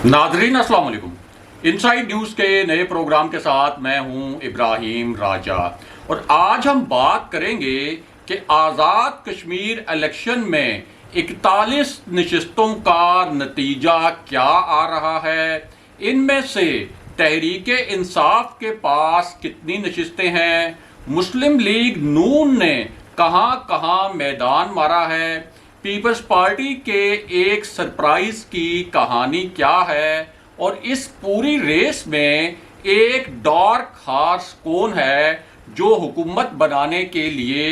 नाजरीन अस्सलाम वालेकुम। इनसाइड न्यूज़ के नए प्रोग्राम के साथ मैं हूं इब्राहिम राजा और आज हम बात करेंगे कि आज़ाद कश्मीर इलेक्शन में 41 नशिस्तों का नतीजा क्या आ रहा है। इनमें से तहरीक इंसाफ के पास कितनी नशिस्तें हैं, मुस्लिम लीग नून ने कहां कहां मैदान मारा है, पीपल्स पार्टी के एक सरप्राइज की कहानी क्या है और इस पूरी रेस में एक डार्क हॉर्स कौन है जो हुकूमत बनाने के लिए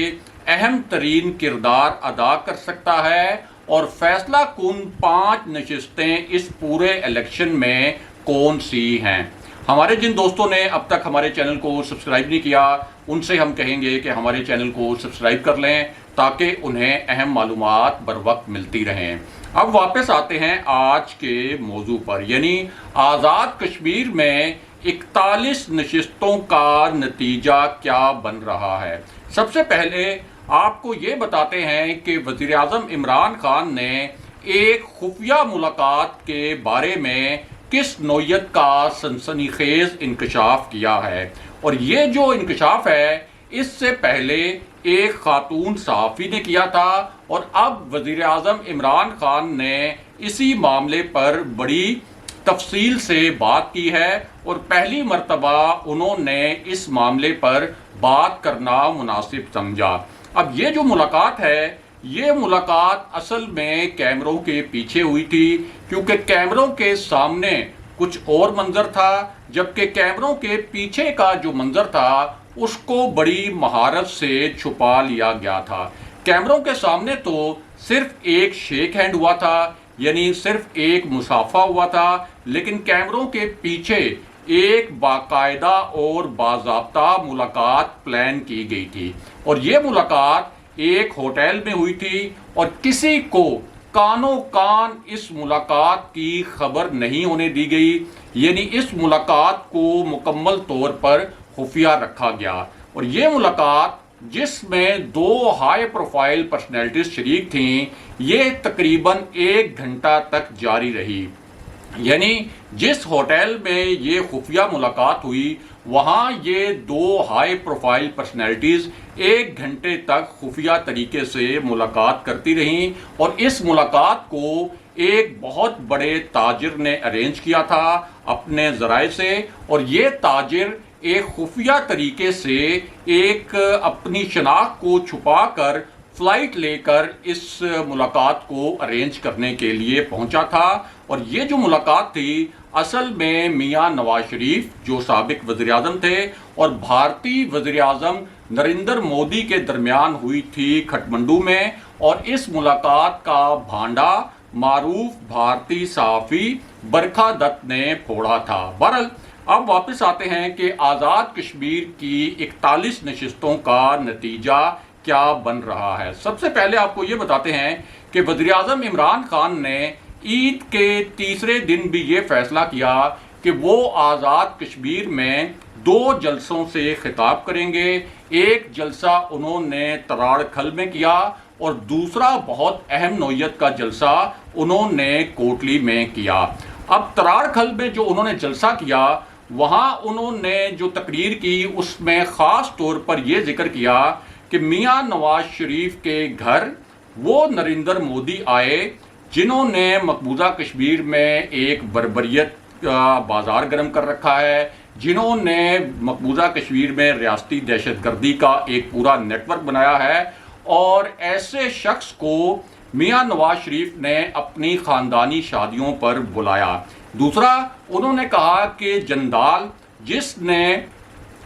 अहम तरीन किरदार अदा कर सकता है और फैसला कुन 5 नशिस्तें इस पूरे इलेक्शन में कौन सी हैं। हमारे जिन दोस्तों ने अब तक हमारे चैनल को सब्सक्राइब नहीं किया उनसे हम कहेंगे कि हमारे चैनल को सब्सक्राइब कर लें ताकि उन्हें अहम मालूमात बर वक्त मिलती रहें। अब वापस आते हैं आज के मौजू पर, यानी आज़ाद कश्मीर में 41 नशिस्तों का नतीजा क्या बन रहा है। सबसे पहले आपको ये बताते हैं कि वज़ीर आज़म इमरान खान ने एक खुफिया मुलाकात के बारे में किस नौयत का सनसनीखेज इंकशाफ किया है और ये जो इंकशाफ है इससे पहले एक खातून सहाफ़ी ने किया था और अब वज़ीर आज़म इमरान खान ने इसी मामले पर बड़ी तफसील से बात की है और पहली मर्तबा उन्होंने इस मामले पर बात करना मुनासिब समझा। अब ये जो मुलाकात है ये मुलाकात असल में कैमरों के पीछे हुई थी, क्योंकि कैमरों के सामने कुछ और मंजर था जबकि कैमरों के पीछे का जो मंजर था उसको बड़ी महारत से छुपा लिया गया था। कैमरों के सामने तो सिर्फ एक शेक हैंड हुआ था, यानी सिर्फ एक मुसाफा हुआ था, लेकिन कैमरों के पीछे एक बाकायदा और बाज़ाब्ता मुलाकात प्लान की गई थी और ये मुलाकात एक होटल में हुई थी और किसी को कानों कान इस मुलाकात की खबर नहीं होने दी गई, यानी इस मुलाकात को मुकम्मल तौर पर खुफिया रखा गया। और ये मुलाकात जिसमें 2 हाई प्रोफाइल पर्सनैलिटीज शरीक थीं, ये तकरीबन 1 घंटा तक जारी रही। यानी जिस होटल में ये खुफिया मुलाकात हुई वहाँ ये 2 हाई प्रोफाइल पर्सनैलिटीज़ 1 घंटे तक खुफिया तरीके से मुलाकात करती रहीं और इस मुलाकात को एक बहुत बड़े ताजिर ने अरेंज किया था अपने ज़राए से और ये ताजिर एक खुफिया तरीके से एक अपनी शनाख्त को छुपा कर फ्लाइट लेकर इस मुलाकात को अरेंज करने के लिए पहुंचा था। और ये जो मुलाकात थी असल में मियां नवाज शरीफ जो साबिक वज़ीर आज़म थे और भारतीय वज़ीर आज़म नरेंद्र मोदी के दरमियान हुई थी खटमंडू में और इस मुलाकात का भांडा मारूफ भारतीय सहाफ़ी बरखा दत्त ने फोड़ा था। बहरहाल अब वापस आते हैं कि आज़ाद कश्मीर की 41 नशिस्तों का नतीजा क्या बन रहा है। सबसे पहले आपको ये बताते हैं कि वज़ीर आज़म इमरान खान ने ईद के तीसरे दिन भी ये फैसला किया कि वो आज़ाद कश्मीर में 2 जलसों से खिताब करेंगे। एक जलसा उन्होंने तराड़ खल में किया और दूसरा बहुत अहम नौयत का जलसा उन्होंने कोटली में किया। अब तराड़ खल में जो उन्होंने जलसा किया वहाँ उन्होंने जो तकरीर की उसमें ख़ास तौर पर यह जिक्र किया कि मियां नवाज शरीफ के घर वो नरेंद्र मोदी आए जिन्होंने मकबूजा कश्मीर में एक बर्बरियत का बाजार गर्म कर रखा है, जिन्होंने मकबूजा कश्मीर में रियासती दहशतगर्दी का एक पूरा नेटवर्क बनाया है और ऐसे शख्स को मियां नवाज शरीफ ने अपनी ख़ानदानी शादियों पर बुलाया। दूसरा उन्होंने कहा कि जंदाल जिसने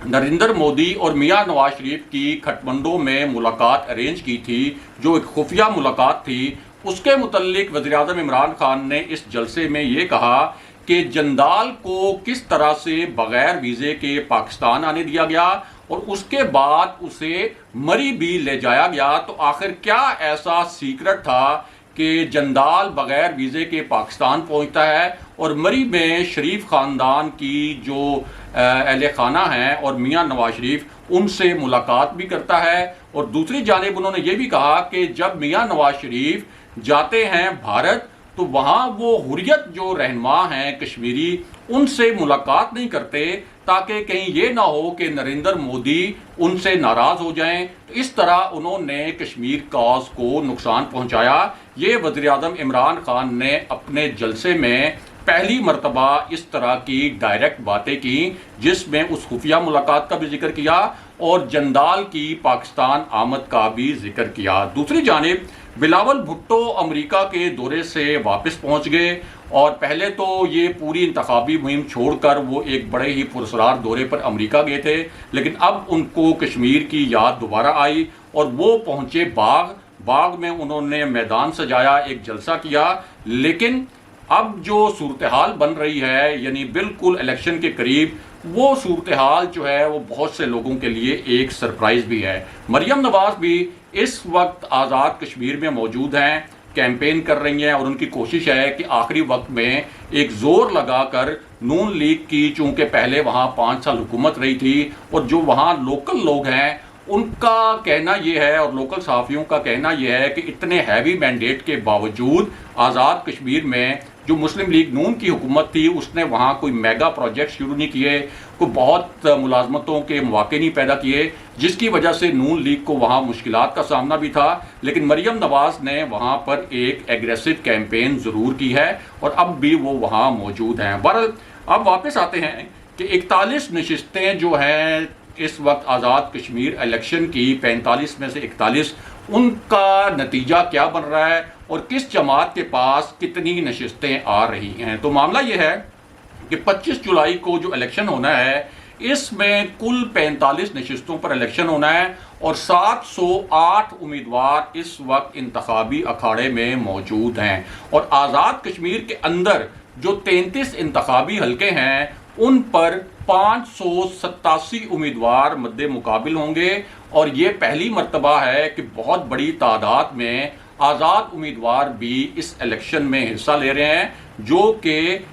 नरेंद्र मोदी और मियां नवाज शरीफ की खटमंडू में मुलाकात अरेंज की थी जो एक खुफिया मुलाकात थी, उसके मुतल्लिक वज़ीर आज़म इमरान खान ने इस जलसे में ये कहा कि जंदाल को किस तरह से बग़ैर वीज़े के पाकिस्तान आने दिया गया और उसके बाद उसे मरी भी ले जाया गया। तो आखिर क्या ऐसा सीक्रेट था कि जंदाल बग़ैर वीज़े के पाकिस्तान पहुंचता है और मरी में शरीफ ख़ानदान की जो अहले खाना हैं और मियां नवाज शरीफ उनसे मुलाकात भी करता है। और दूसरी जानिब उन्होंने ये भी कहा कि जब मियां नवाज शरीफ जाते हैं भारत تو वहाँ वो हुर्रियत जो रहनुमा हैं कश्मीरी उनसे मुलाकात नहीं करते ताकि कहीं ये ना हो कि नरेंद्र मोदी उनसे नाराज़ हो जाएं। तो इस तरह उन्होंने कश्मीर कॉज को नुकसान पहुंचाया। ये वज़ीर-ए-आज़म इमरान खान ने अपने जलसे में पहली मरतबा इस तरह की डायरेक्ट बातें की, जिसमें उस खुफिया मुलाकात का भी जिक्र किया और जंदाल की पाकिस्तान आमद का भी जिक्र किया। दूसरी जानिब बिलावल भुट्टो अमेरिका के दौरे से वापस पहुंच गए और पहले तो ये पूरी इंतखाबी मुहिम छोड़कर वो एक बड़े ही पुरस्कार दौरे पर अमेरिका गए थे, लेकिन अब उनको कश्मीर की याद दोबारा आई और वो पहुंचे बाग में उन्होंने मैदान सजाया, एक जलसा किया। लेकिन अब जो सूरत हाल बन रही है, यानी बिल्कुल इलेक्शन के करीब, वो सूरत हाल जो है वो बहुत से लोगों के लिए एक सरप्राइज भी है। मरियम नवाज भी इस वक्त आज़ाद कश्मीर में मौजूद हैं, कैंपेन कर रही हैं और उनकी कोशिश है कि आखिरी वक्त में एक जोर लगाकर नून लीग की, चूंकि पहले वहाँ 5 साल हुकूमत रही थी और जो वहाँ लोकल लोग हैं उनका कहना यह है और लोकल सहाफ़ियों का कहना यह है कि इतने हैवी मैंडेट के बावजूद आज़ाद कश्मीर में जो मुस्लिम लीग नून की हुकूमत थी उसने वहाँ कोई मेगा प्रोजेक्ट शुरू नहीं किए, कोई बहुत मुलाजमतों के मौके नहीं पैदा किए, जिसकी वजह से नून लीग को वहाँ मुश्किलात का सामना भी था। लेकिन मरियम नवाज ने वहाँ पर एक एग्रेसिव कैंपेन ज़रूर की है और अब भी वो वहाँ मौजूद हैं। बहरहाल अब वापस आते हैं कि 41 नशिस्तें जो हैं इस वक्त आज़ाद कश्मीर इलेक्शन की, 45 में से 41, उनका नतीजा क्या बन रहा है और किस जमात के पास कितनी नशिस्तें आ रही हैं। तो मामला ये है कि 25 जुलाई को जो इलेक्शन होना है इसमें कुल 45 नशिस्तों पर इलेक्शन होना है और 708 उम्मीदवार इस वक्त इंतखाबी अखाड़े में मौजूद हैं और आज़ाद कश्मीर के अंदर जो 33 इंतखाबी हलके हैं उन पर 587 उम्मीदवार मद्दे मुकाबिल होंगे और ये पहली मर्तबा है कि बहुत बड़ी तादाद में आज़ाद उम्मीदवार भी इस इलेक्शन में हिस्सा ले रहे हैं, जो कि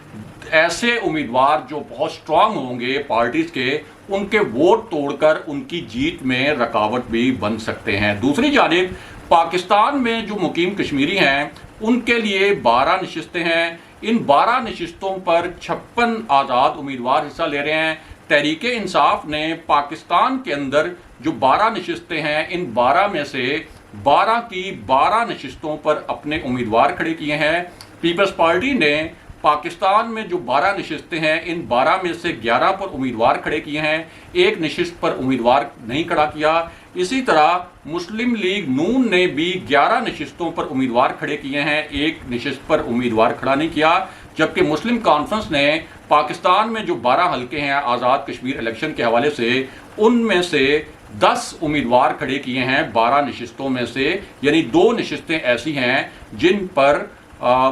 ऐसे उम्मीदवार जो बहुत स्ट्रांग होंगे पार्टीज के, उनके वोट तोड़कर उनकी जीत में रुकावट भी बन सकते हैं। दूसरी जानिब पाकिस्तान में जो मुकीम कश्मीरी हैं उनके लिए 12 नशिस्तें हैं। इन 12 नशिस्तों पर 56 आज़ाद उम्मीदवार हिस्सा ले रहे हैं। तहरीक इंसाफ ने पाकिस्तान के अंदर जो 12 नशिस्तें हैं, इन 12 में से 12 की 12 नशिस्तों पर अपने उम्मीदवार खड़े किए हैं। पीपल्स पार्टी ने पाकिस्तान में जो 12 नशिस्तें हैं इन 12 में से 11 पर उम्मीदवार खड़े किए हैं, एक नशिस्त पर उम्मीदवार नहीं खड़ा किया। इसी तरह मुस्लिम लीग नून ने भी 11 नशिस्तों पर उम्मीदवार खड़े किए हैं, एक नशिस्त पर उम्मीदवार खड़ा नहीं किया। जबकि मुस्लिम कॉन्फ्रेंस ने पाकिस्तान में जो 12 हलके हैं आज़ाद कश्मीर इलेक्शन के हवाले से, उनमें से 10 उम्मीदवार खड़े किए हैं 12 नशिस्तों में से, यानी 2 नशिस्तें ऐसी हैं जिन पर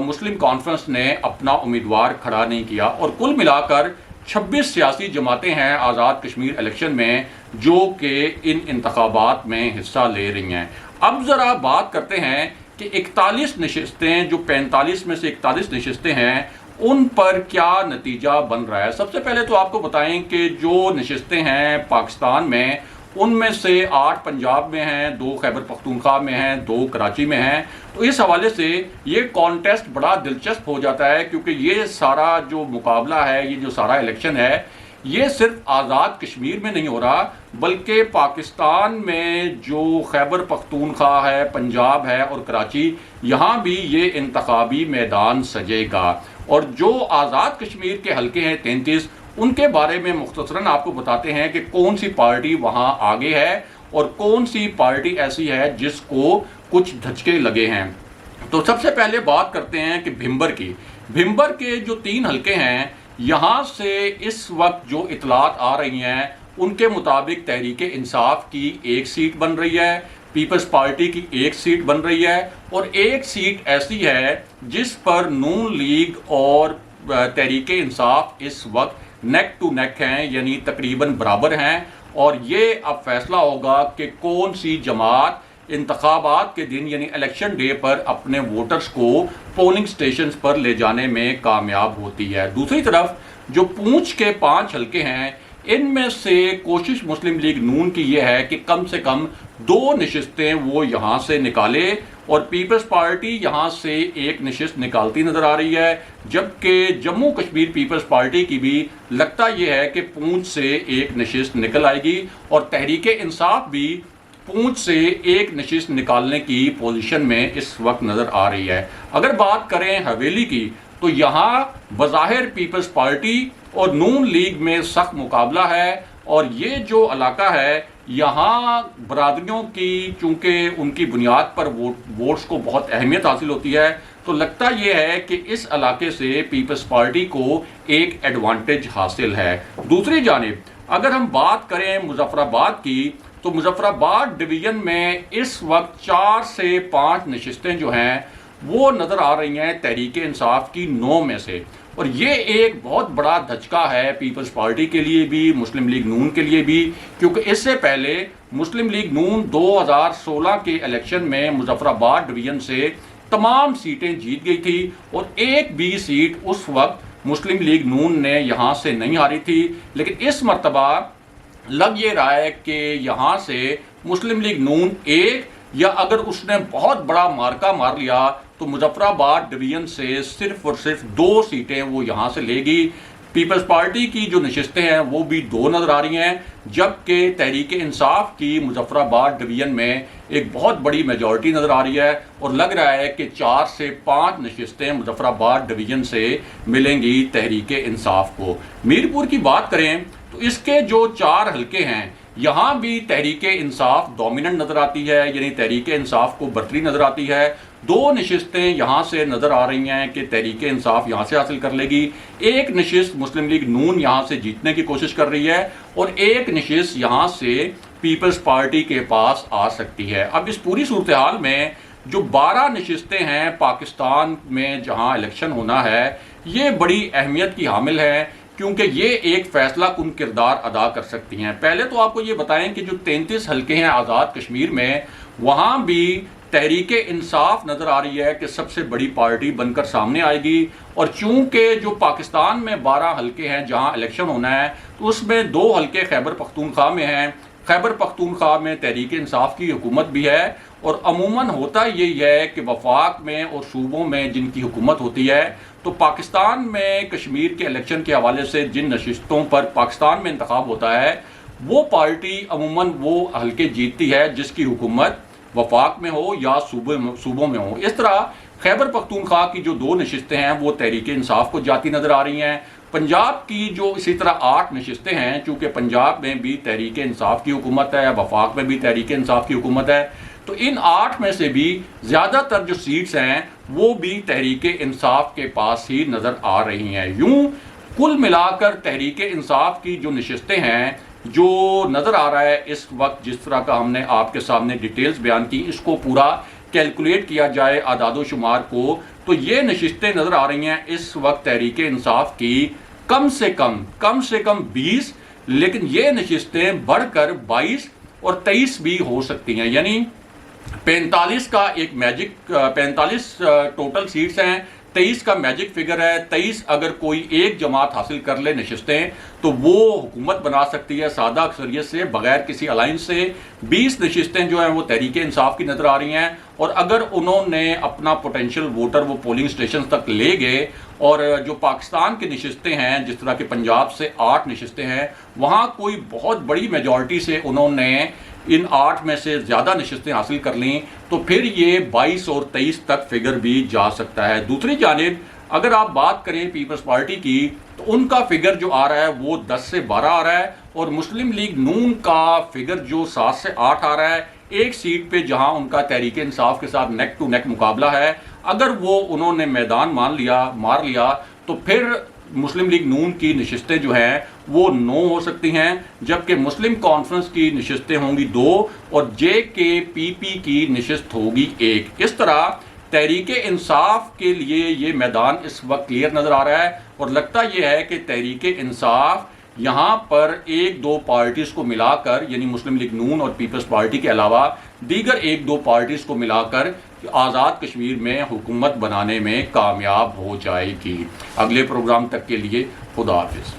मुस्लिम कॉन्फ्रेंस ने अपना उम्मीदवार खड़ा नहीं किया। और कुल मिलाकर 26 सियासी जमातें हैं आज़ाद कश्मीर इलेक्शन में जो कि इन इंतखाबात में हिस्सा ले रही हैं। अब ज़रा बात करते हैं कि 41 नशिस्तें, जो 45 में से 41 नशिस्तें हैं, उन पर क्या नतीजा बन रहा है। सबसे पहले तो आपको बताएं कि जो नशिस्तें हैं पाकिस्तान में, उनमें से 8 पंजाब में हैं, 2 खैबर पख्तूनख्वा में हैं, 2 कराची में हैं। तो इस हवाले से ये कॉन्टेस्ट बड़ा दिलचस्प हो जाता है, क्योंकि ये सारा जो मुकाबला है, ये जो सारा इलेक्शन है, ये सिर्फ आज़ाद कश्मीर में नहीं हो रहा, बल्कि पाकिस्तान में जो खैबर पख्तूनख्वा है, पंजाब है और कराची, यहाँ भी ये इंतखाबी मैदान सजेगा। और जो आज़ाद कश्मीर के हलके हैं 33, उनके बारे में मुख्तसरन आपको बताते हैं कि कौन सी पार्टी वहाँ आगे है और कौन सी पार्टी ऐसी है जिसको कुछ धचके लगे हैं। तो सबसे पहले बात करते हैं कि भिंबर की। भिंबर के जो 3 हलके हैं, यहाँ से इस वक्त जो इतलात आ रही हैं उनके मुताबिक तहरीक इंसाफ की 1 सीट बन रही है, पीपल्स पार्टी की 1 सीट बन रही है और 1 सीट ऐसी है जिस पर नून लीग और तहरीक इंसाफ इस वक्त नेक टू नेक हैं, यानी तकरीबन बराबर हैं। और ये अब फैसला होगा कि कौन सी जमात इंतखाबात के दिन यानी इलेक्शन डे पर अपने वोटर्स को पोलिंग स्टेशंस पर ले जाने में कामयाब होती है। दूसरी तरफ जो पूंछ के 5 हलके हैं, इनमें से कोशिश मुस्लिम लीग नून की यह है कि कम से कम 2 नशिस्तें वो यहाँ से निकाले اور پیپلز پارٹی یہاں سے ایک نشست نکالتی نظر آ رہی ہے، جبکہ جموں کشمیر پیپلز پارٹی کی بھی لگتا یہ ہے کہ پونچھ سے ایک نشست نکل آئے گی، اور تحریک انصاف بھی پونچھ سے ایک نشست نکالنے کی پوزیشن میں اس وقت نظر آ رہی ہے۔ اگر بات کریں حویلی کی تو یہاں بظاہر پیپلز پارٹی اور نون لیگ میں سخت مقابلہ ہے، اور یہ جو علاقہ ہے یہاں برادریوں کی چونکہ ان کی بنیاد پر ووٹس کو بہت اہمیت حاصل ہوتی ہے، تو لگتا یہ ہے کہ اس علاقے سے پیپلز پارٹی کو ایک ایڈوانٹیج حاصل ہے۔ دوسری جانب اگر ہم بات کریں مظفر آباد کی تو مظفر آباد ڈویژن میں اس وقت 4 سے 5 نشستیں جو ہیں وہ نظر آ رہی ہیں تحریک انصاف کی 9 میں سے، اور یہ ایک بہت بڑا دھچکا ہے پیپلز پارٹی کے لیے بھی، مسلم لیگ نون کے لیے بھی، کیونکہ اس سے پہلے مسلم لیگ نون 2016 کے الیکشن میں مظفر آباد ڈویژن سے تمام سیٹیں جیت گئی تھی، اور ایک بھی سیٹ اس وقت مسلم لیگ نون نے یہاں سے نہیں ہاری تھی، لیکن اس مرتبہ لگ یہ رہا ہے کہ یہاں سے مسلم لیگ نون ایک یا اگر اس نے بہت بڑا مارکا مار لیا تو مظفر آباد ڈویژن سے صرف اور صرف 2 سیٹیں وہ یہاں سے لے گی۔ پیپلز پارٹی کی جو نشستیں ہیں وہ بھی 2 نظر آ رہی ہیں، جبکہ تحریک انصاف کی مظفر آباد ڈویژن میں ایک بہت بڑی میجورٹی نظر آ رہی ہے، اور لگ رہا ہے کہ 4 سے 5 نشستیں مظفر آباد ڈویژن سے ملیں گی تحریک انصاف کو۔ میرپور کی بات کریں تو اس کے جو 4 حلقے ہیں یہاں بھی تحریک انصاف ڈومیننٹ نظر آتی ہے، یعنی تحریک انصاف کو برتری نظر آتی ہے۔ 2 نشستیں یہاں سے نظر آ رہی ہیں کہ تحریک انصاف یہاں سے حاصل کر لے گی، ایک نشست مسلم لیگ نون یہاں سے جیتنے کی کوشش کر رہی ہے، اور ایک نشست یہاں سے پیپلز پارٹی کے پاس آ سکتی ہے۔ اب اس پوری صورتحال میں جو 12 نشستیں ہیں پاکستان میں جہاں الیکشن ہونا ہے، یہ بڑی اہمیت کی حامل ہے، کیونکہ یہ ایک فیصلہ کن کردار ادا کر سکتی ہیں۔ پہلے تو آپ کو یہ بتائیں کہ جو 33 حلقے ہیں آزاد کشمیر میں، وہاں بھی تحریک انصاف نظر آ رہی ہے کہ سب سے بڑی پارٹی بن کر سامنے آئے گی، اور چونکہ جو پاکستان میں 12 حلقے ہیں جہاں الیکشن ہونا ہے تو اس میں 2 حلقے خیبر پختونخوا میں ہیں۔ خیبر پختونخوا میں تحریک انصاف کی حکومت بھی ہے، اور عموماً ہوتا یہی ہے کہ وفاق میں اور صوبوں میں جن کی حکومت ہوتی ہے تو پاکستان میں کشمیر کے الیکشن کے حوالے سے جن نشستوں پر پاکستان میں انتخاب ہوتا ہے وہ پارٹی عموماً وہ حلقے جیتتی ہے جس کی حکومت وفاق میں ہو یا صوبوں میں ہو۔ اس طرح خیبر پختونخوا کی جو 2 نشستیں ہیں وہ تحریک انصاف کو جاتی نظر آ رہی ہیں۔ پنجاب کی جو اسی طرح 8 نشستیں ہیں، چونکہ پنجاب میں بھی تحریک انصاف کی حکومت ہے، وفاق میں بھی تحریک انصاف کی حکومت ہے، تو ان 8 میں سے بھی زیادہ تر جو سیٹس ہیں وہ بھی تحریک انصاف کے پاس ہی نظر آ رہی ہیں۔ یوں کل ملا کر تحریک انصاف کی جو نشستیں ہیں، جو نظر آ رہا ہے اس وقت جس طرح کا ہم نے آپ کے سامنے ڈیٹیلز بیان کی، اس کو پورا کیلکولیٹ کیا جائے اعداد و شمار کو، تو یہ نشستیں نظر آ رہی ہیں اس وقت تحریک انصاف کی کم سے کم 20، لیکن یہ نشستیں بڑھ کر 22 اور 23 بھی ہو سکتی ہیں، یعنی 45 کا ایک میجک 45 ٹوٹل سیٹس ہیں، 23 کا میجک فگر ہے۔ 23 اگر کوئی ایک جماعت حاصل کر لے نشستیں تو وہ حکومت بنا سکتی ہے سادہ اکثریت سے بغیر کسی الائنس سے۔ 20 نشستیں جو ہیں وہ تحریک انصاف کی نظر آ رہی ہیں، اور اگر انہوں نے اپنا پوٹینشیل ووٹر وہ پولنگ سٹیشن تک لے گئے، اور جو پاکستان کی نشستیں ہیں جس طرح کہ پنجاب سے 8 نشستیں ہیں، وہاں کوئی بہت بڑی میجورٹی سے انہوں نے ان 8 میں سے زیادہ نشستیں حاصل کر لیں تو پھر یہ 22 اور 23 تک فگر بھی جا سکتا ہے۔ دوسری جانب اگر آپ بات کریں پیپلز پارٹی کی تو ان کا فگر جو آ رہا ہے وہ 10 سے 12 آ رہا ہے، اور مسلم لیگ نون کا فگر جو 7 سے 8 آ رہا ہے، ایک سیٹ پہ جہاں ان کا تحریک انصاف کے ساتھ نیک ٹو نیک مقابلہ ہے، اگر وہ انہوں نے میدان مار لیا تو پھر مسلم لیگ نون کی نشستیں جو ہیں وہ 9 ہو سکتی ہیں، جبکہ مسلم کانفرنس کی نشستیں ہوں گی 2 اور جے کے پی پی کی نشست ہوگی 1۔ اس طرح تحریک انصاف کے لیے یہ میدان اس وقت کلیئر نظر آ رہا ہے، اور لگتا یہ ہے کہ تحریک انصاف یہاں پر 1-2 پارٹیز کو ملا کر، یعنی مسلم لیگ نون اور پیپلز پارٹی کے علاوہ دیگر 1-2 پارٹیز کو ملا کر آزاد کشمیر میں حکومت بنانے میں کامیاب ہو جائے گی۔ اگلے پروگرام تک کے لیے خدا حافظ۔